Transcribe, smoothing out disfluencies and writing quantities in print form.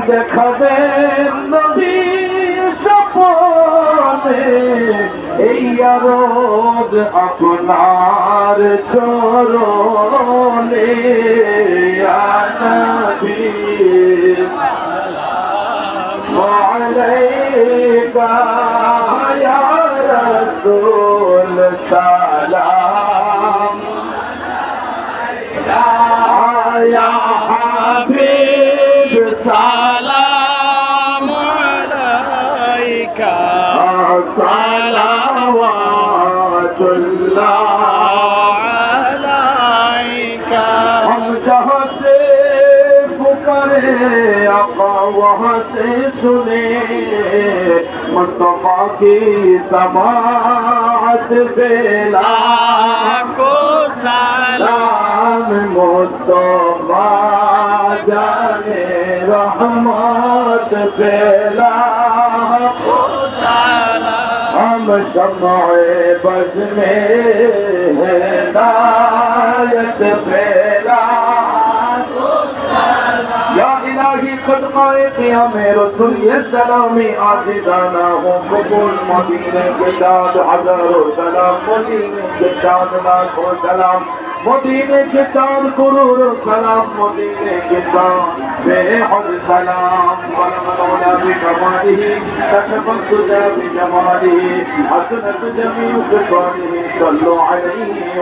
দেখাবেন নবী স্বপ্নে এই রোজ আপনার চরণে ইয়া নবী আলাইকা ইয়া রাসূল সালাম ইয়া হাবিব সালাম আলাইকা সালাওয়াতুল্লাহ আলাইকা हम जहाँ से पुकारे आका वहाँ से सुने मुस्तफा की समात बेला को सलाम मुस्तफा जाने रहमत बेला को सलाम हम शम्ए बज़ में हिदायत बेला या इलाही सदक़ाए क़ियाम रसूल ये सलामी आज़िज़ाना हो कबूल मदीने के चाँद हज़ारों सलाम मदीने के चाँद लाखों सलाम मदीने के चाँद करोड़ों सलाम मदीने के चाँद बेहद सलाम वलमौला बिकमालिही कशफ़त तुजा बिजमालिही हसनत जमीउ ख़िसालिही सल्लु अलैहि व